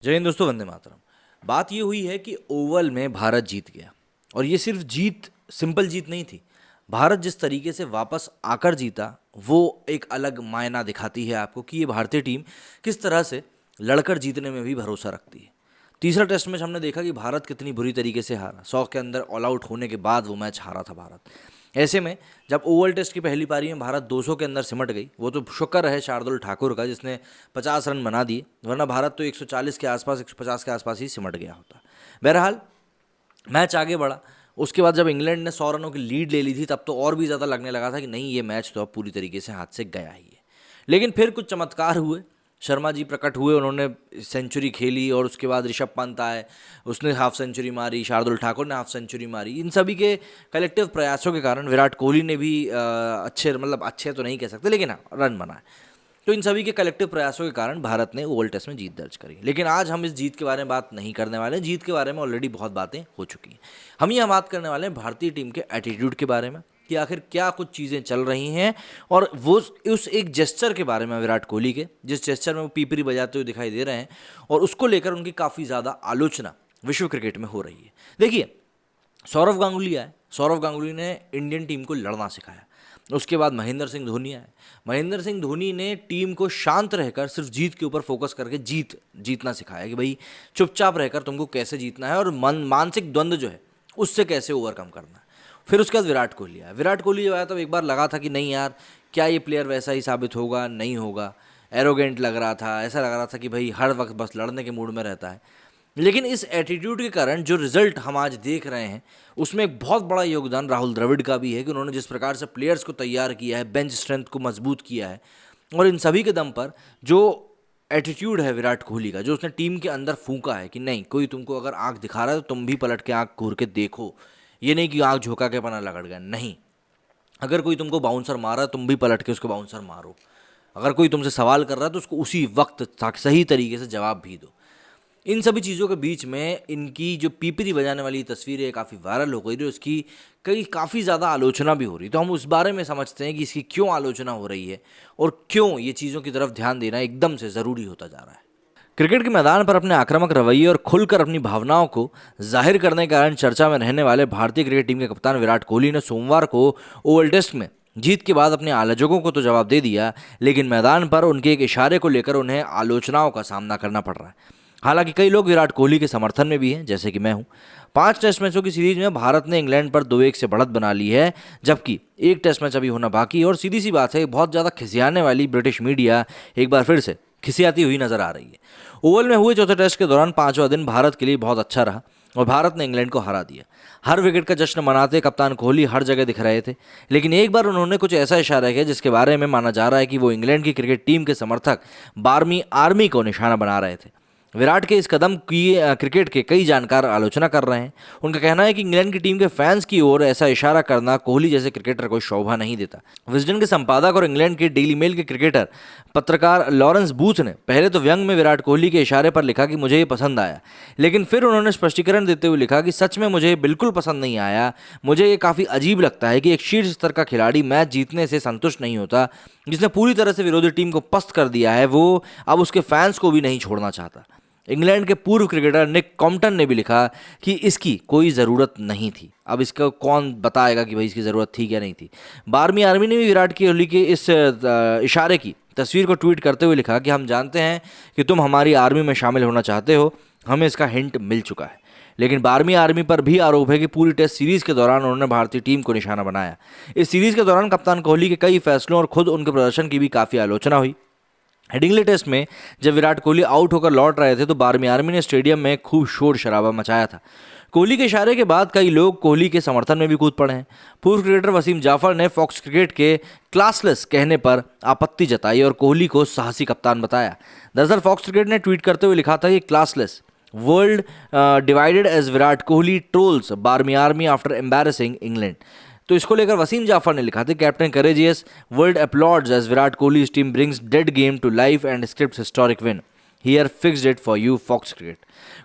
जय हिंद दोस्तों, वंदे मातरम। बात ये हुई है कि ओवल में भारत जीत गया और ये सिर्फ जीत, सिंपल जीत नहीं थी। भारत जिस तरीके से वापस आकर जीता वो एक अलग मायना दिखाती है आपको कि ये भारतीय टीम किस तरह से लड़कर जीतने में भी भरोसा रखती है। तीसरा टेस्ट मैच हमने देखा कि भारत कितनी बुरी तरीके से हारा। 100 के अंदर ऑल आउट होने के बाद वो मैच हारा था भारत। ऐसे में जब ओवल टेस्ट की पहली पारी में भारत 200 के अंदर सिमट गई, वो तो शुक्र है शार्दुल ठाकुर का जिसने 50 रन बना दिए, वरना भारत तो 140 के आसपास, 150 के आसपास ही सिमट गया होता। बहरहाल मैच आगे बढ़ा। उसके बाद जब इंग्लैंड ने 100 रनों की लीड ले ली थी तब तो और भी ज़्यादा लगने लगा था कि नहीं, ये मैच तो अब पूरी तरीके से हाथ से गया ही है। लेकिन फिर कुछ चमत्कार हुए। शर्मा जी प्रकट हुए, उन्होंने सेंचुरी खेली और उसके बाद ऋषभ पंत आए, उसने हाफ सेंचुरी मारी, शार्दुल ठाकुर ने हाफ सेंचुरी मारी। इन सभी के कलेक्टिव प्रयासों के कारण विराट कोहली ने भी अच्छे तो नहीं कह सकते, लेकिन हाँ, रन बनाए। तो इन सभी के कलेक्टिव प्रयासों के कारण भारत ने ओवल टेस्ट में जीत दर्ज करी। लेकिन आज हम इस जीत के बारे में बात नहीं करने वाले हैं। जीत के बारे में ऑलरेडी बहुत बातें हो चुकी हैं। हम यहाँ बात करने वाले हैं भारतीय टीम के एटीट्यूड के बारे में कि आखिर क्या कुछ चीज़ें चल रही हैं, और वो उस एक जेस्चर के बारे में विराट कोहली के, जिस जेस्चर में वो पीपरी बजाते हुए दिखाई दे रहे हैं और उसको लेकर उनकी काफ़ी ज़्यादा आलोचना विश्व क्रिकेट में हो रही है। देखिए, सौरव गांगुली आए, सौरव गांगुली ने इंडियन टीम को लड़ना सिखाया। उसके बाद महेंद्र सिंह धोनी आए। महेंद्र सिंह धोनी ने टीम को शांत रहकर सिर्फ जीत के ऊपर फोकस करके जीतना सिखाया कि भाई चुपचाप रहकर तुमको कैसे जीतना है और मानसिक द्वंद्व जो है उससे कैसे ओवरकम करना है। फिर उसके बाद विराट कोहली आया। विराट कोहली जब आया तो एक बार लगा था कि नहीं यार, क्या ये प्लेयर वैसा ही साबित होगा, नहीं होगा। एरोगेंट लग रहा था, ऐसा लग रहा था कि भाई हर वक्त बस लड़ने के मूड में रहता है। लेकिन इस एटीट्यूड के कारण जो रिजल्ट हम आज देख रहे हैं उसमें एक बहुत बड़ा योगदान राहुल द्रविड़ का भी है कि उन्होंने जिस प्रकार से प्लेयर्स को तैयार किया है, बेंच स्ट्रेंथ को मजबूत किया है, और इन सभी के दम पर जो एटीट्यूड है विराट कोहली का, जो उसने टीम के अंदर फूंका है कि नहीं, कोई तुमको अगर आंख दिखा रहा है तो तुम भी पलट के आंख घूर के देखो। ये नहीं कि आंख झुका के पना लगड़ गया, नहीं। अगर कोई तुमको बाउंसर मारा तुम भी पलट के उसको बाउंसर मारो। अगर कोई तुमसे सवाल कर रहा है तो उसको उसी वक्त सही तरीके से जवाब भी दो। इन सभी चीज़ों के बीच में इनकी जो पीपरी बजाने वाली तस्वीर है काफ़ी वायरल हो गई थी, उसकी काफ़ी ज़्यादा आलोचना भी हो रही। तो हम उस बारे में समझते हैं कि इसकी क्यों आलोचना हो रही है और क्यों ये चीज़ों की तरफ ध्यान देना एकदम से ज़रूरी होता जा रहा है। क्रिकेट के मैदान पर अपने आक्रामक रवैये और खुलकर अपनी भावनाओं को जाहिर करने के कारण चर्चा में रहने वाले भारतीय क्रिकेट टीम के कप्तान विराट कोहली ने सोमवार को ओवल टेस्ट में जीत के बाद अपने आलोचकों को तो जवाब दे दिया, लेकिन मैदान पर उनके एक इशारे को लेकर उन्हें आलोचनाओं का सामना करना पड़ रहा है। हालांकि कई लोग विराट कोहली के समर्थन में भी हैं, जैसे कि मैं हूं। 5 टेस्ट मैचों की सीरीज में भारत ने इंग्लैंड पर 2-1 से बढ़त बना ली है, जबकि एक टेस्ट मैच अभी होना बाकी है। और सीधी सी बात है, बहुत ज़्यादा खिसियाने वाली ब्रिटिश मीडिया एक बार फिर से खिसियाती हुई नजर आ रही है। ओवल में हुए चौथे टेस्ट के दौरान 5वां दिन भारत के लिए बहुत अच्छा रहा और भारत ने इंग्लैंड को हरा दिया। हर विकेट का जश्न मनाते कप्तान कोहली हर जगह दिख रहे थे, लेकिन एक बार उन्होंने कुछ ऐसा इशारा किया जिसके बारे में माना जा रहा है कि वो इंग्लैंड की क्रिकेट टीम के समर्थक 12वीं आर्मी को निशाना बना रहे थे। विराट के इस कदम की क्रिकेट के कई जानकार आलोचना कर रहे हैं। उनका कहना है कि इंग्लैंड की टीम के फैंस की ओर ऐसा इशारा करना कोहली जैसे क्रिकेटर को शोभा नहीं देता। विजडन के संपादक और इंग्लैंड के डेली मेल के क्रिकेटर पत्रकार लॉरेंस बूथ ने पहले तो व्यंग में विराट कोहली के इशारे पर लिखा कि मुझे ये पसंद आया, लेकिन फिर उन्होंने स्पष्टीकरण देते हुए लिखा कि सच में मुझे बिल्कुल पसंद नहीं आया। मुझे ये काफ़ी अजीब लगता है कि एक शीर्ष स्तर का खिलाड़ी मैच जीतने से संतुष्ट नहीं होता, जिसने पूरी तरह से विरोधी टीम को पस्त कर दिया है, वो अब उसके फैंस को भी नहीं छोड़ना चाहता। इंग्लैंड के पूर्व क्रिकेटर निक कॉम्पटन ने भी लिखा कि इसकी कोई ज़रूरत नहीं थी। अब इसका कौन बताएगा कि भाई इसकी ज़रूरत थी क्या नहीं थी। 12वीं आर्मी ने भी विराट कोहली के इस इशारे की तस्वीर को ट्वीट करते हुए लिखा कि हम जानते हैं कि तुम हमारी आर्मी में शामिल होना चाहते हो, हमें इसका हिंट मिल चुका है। लेकिन 12वीं आर्मी पर भी आरोप है कि पूरी टेस्ट सीरीज़ के दौरान उन्होंने भारतीय टीम को निशाना बनाया। इस सीरीज़ के दौरान कप्तान कोहली के कई फैसलों और खुद उनके प्रदर्शन की भी काफ़ी आलोचना हुई। हेडिंगले टेस्ट में जब विराट कोहली आउट होकर लौट रहे थे तो 12वीं आर्मी ने स्टेडियम में खूब शोर शराबा मचाया था। कोहली के इशारे के बाद कई लोग कोहली के समर्थन में भी कूद पड़े हैं। पूर्व क्रिकेटर वसीम जाफर ने फॉक्स क्रिकेट के क्लासलेस कहने पर आपत्ति जताई और कोहली को साहसी कप्तान बताया। दरअसल फॉक्स क्रिकेट ने ट्वीट करते हुए लिखा था कि classless world divided as Virat Kohli trolls 12वीं आर्मी आफ्टर एम्बैरेसिंग इंग्लैंड। तो इसको लेकर वसीम जाफर ने लिखा था, captain courageous world applauds as Virat Kohli team brings dead game to life and script historic win, here fixed it for you Fox cricket.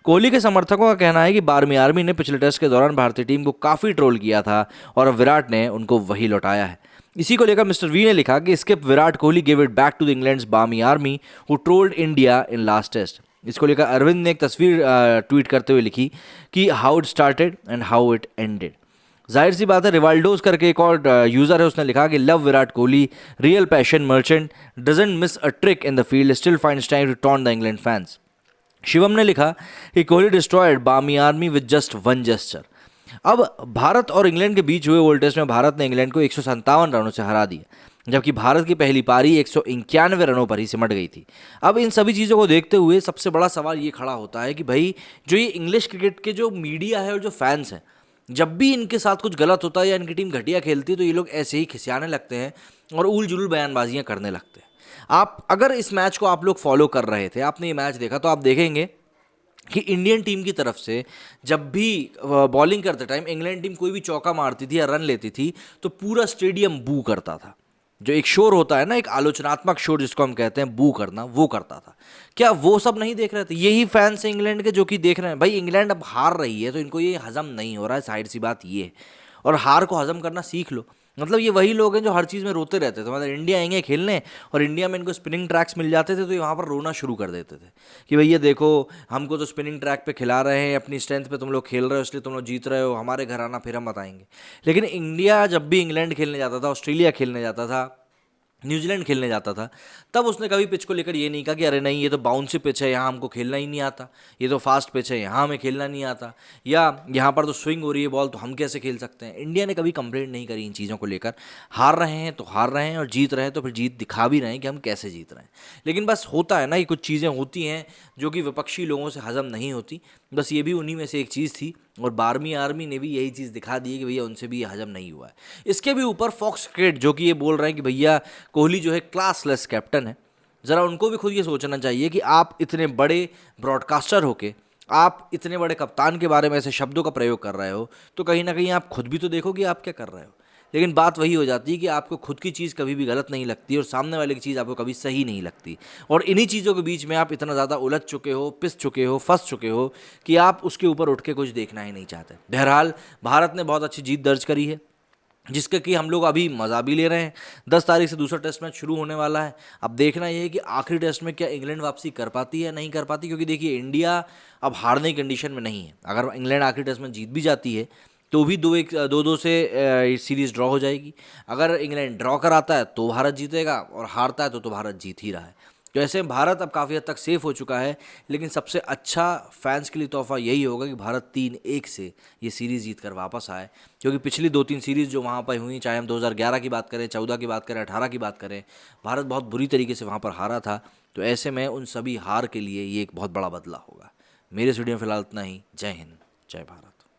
Kohli के समर्थकों का कहना है कि 12वीं आर्मी ने पिछले टेस्ट के दौरान भारतीय टीम को काफ़ी ट्रोल किया था और अब विराट ने उनको वही लौटाया है। इसी को लेकर मिस्टर वी ने लिखा कि स्किप Virat Kohli give it back to the England's 12वीं army who trolled India in last test. इसको लेकर अरविंद ने एक तस्वीर ट्वीट करते हुए लिखी कि how it started and how it ended. जाहिर सी बात है, रिवाल्डोज करके एक और यूज़र है, उसने लिखा कि love Virat Kohli, real passion merchant, doesn't miss a trick in the field, still finds time to taunt the England fans. Shivam ने लिखा कि Kohli destroyed Barmy army with just one gesture. अब भारत और इंग्लैंड के बीच हुए वर्ल्ड टेस्ट में भारत ने इंग्लैंड को 157 रनों से हरा दिया, जबकि भारत की पहली पारी 191 रनों पर ही सिमट गई थी। अब इन सभी चीज़ों को देखते हुए सबसे बड़ा सवाल ये खड़ा होता है कि भाई जो ये इंग्लिश क्रिकेट के जो मीडिया है और जो फैंस हैं, जब भी इनके साथ कुछ गलत होता है या इनकी टीम घटिया खेलती है तो ये लोग ऐसे ही खिसियाने लगते हैं और उल जुलूल बयानबाजियां करने लगते हैं। आप अगर इस मैच को आप लोग फॉलो कर रहे थे, आपने ये मैच देखा, तो आप देखेंगे कि इंडियन टीम की तरफ से जब भी बॉलिंग करते टाइम इंग्लैंड टीम कोई भी चौका मारती थी या रन लेती थी तो पूरा स्टेडियम बू करता था। जो एक शोर होता है ना, एक आलोचनात्मक शोर जिसको हम कहते हैं, बू करना, वो करता था। क्या वो सब नहीं देख रहे थे? यही फैंस हैं इंग्लैंड के जो कि देख रहे हैं भाई इंग्लैंड अब हार रही है तो इनको ये हजम नहीं हो रहा है, साइड सी बात ये है। और हार को हजम करना सीख लो। मतलब ये वही लोग हैं जो हर चीज़ में रोते रहते थे। मतलब इंडिया आएंगे खेलने और इंडिया में इनको स्पिनिंग ट्रैक्स मिल जाते थे तो ये वहाँ पर रोना शुरू कर देते थे कि भैया देखो, हमको तो स्पिनिंग ट्रैक पे खिला रहे हैं, अपनी स्ट्रेंथ पे तुम लोग खेल रहे हो, इसलिए तुम लोग जीत रहे हो, हमारे घर आना फिर हम बताएंगे। लेकिन इंडिया जब भी इंग्लैंड खेलने जाता था, ऑस्ट्रेलिया खेलने जाता था, न्यूजीलैंड खेलने जाता था, तब उसने कभी पिच को लेकर ये नहीं कहा कि अरे नहीं, ये तो बाउंसी पिच है, यहाँ हमको खेलना ही नहीं आता, ये तो फास्ट पिच है, यहाँ हमें खेलना नहीं आता, या यहाँ पर तो स्विंग हो रही है बॉल, तो हम कैसे खेल सकते हैं। इंडिया ने कभी कंप्लेंट नहीं करी इन चीज़ों को लेकर। हार रहे हैं तो हार रहे हैं और जीत रहे हैं तो फिर जीत दिखा भी रहे हैं कि हम कैसे जीत रहे हैं। लेकिन बस होता है ना, ये कुछ चीज़ें होती हैं जो कि विपक्षी लोगों से हजम नहीं होती। बस ये भी उन्हीं में से एक चीज़ थी और 12वीं आर्मी ने भी यही चीज़ दिखा दी है कि भैया उनसे भी ये हजम नहीं हुआ है। इसके भी ऊपर फॉक्स क्रिकेट जो कि ये बोल रहे हैं कि भैया कोहली जो है क्लासलेस कैप्टन है, ज़रा उनको भी खुद ये सोचना चाहिए कि आप इतने बड़े ब्रॉडकास्टर होके आप इतने बड़े कप्तान के बारे में ऐसे शब्दों का प्रयोग कर रहे हो, तो कहीं ना कहीं आप खुद भी तो देखो कि आप क्या कर रहे हो। लेकिन बात वही हो जाती है कि आपको खुद की चीज़ कभी भी गलत नहीं लगती और सामने वाले की चीज़ आपको कभी सही नहीं लगती, और इन्हीं चीज़ों के बीच में आप इतना ज़्यादा उलझ चुके हो, पिस चुके हो, फंस चुके हो कि आप उसके ऊपर उठ के कुछ देखना ही नहीं चाहते। बहरहाल भारत ने बहुत अच्छी जीत दर्ज करी है, जिसका कि हम लोग अभी मज़ा भी ले रहे हैं। 10 तारीख से दूसरा टेस्ट मैच शुरू होने वाला है। अब देखना ये है कि आखिरी टेस्ट में क्या इंग्लैंड वापसी कर पाती है या नहीं कर पाती, क्योंकि देखिए इंडिया अब हारने की कंडीशन में नहीं है। अगर इंग्लैंड आखिरी टेस्ट में जीत भी जाती है तो भी 2-2 से सीरीज़ ड्रॉ हो जाएगी। अगर इंग्लैंड ड्रॉ कराता है तो भारत जीतेगा और हारता है तो भारत जीत ही रहा है। तो ऐसे में भारत अब काफ़ी हद तक सेफ हो चुका है। लेकिन सबसे अच्छा फैंस के लिए तोहफा यही होगा कि भारत 3-1 से ये सीरीज़ जीत कर वापस आए, क्योंकि पिछली 2-3 सीरीज़ जो वहाँ पर हुई, चाहे हम 2011 की बात करें, 14 की बात करें, 18 की बात करें, भारत बहुत बुरी तरीके से वहाँ पर हारा था। तो ऐसे में उन सभी हार के लिए ये एक बहुत बड़ा बदला होगा। मेरे स्टूडियो में फिलहाल इतना ही। जय हिंद, जय भारत।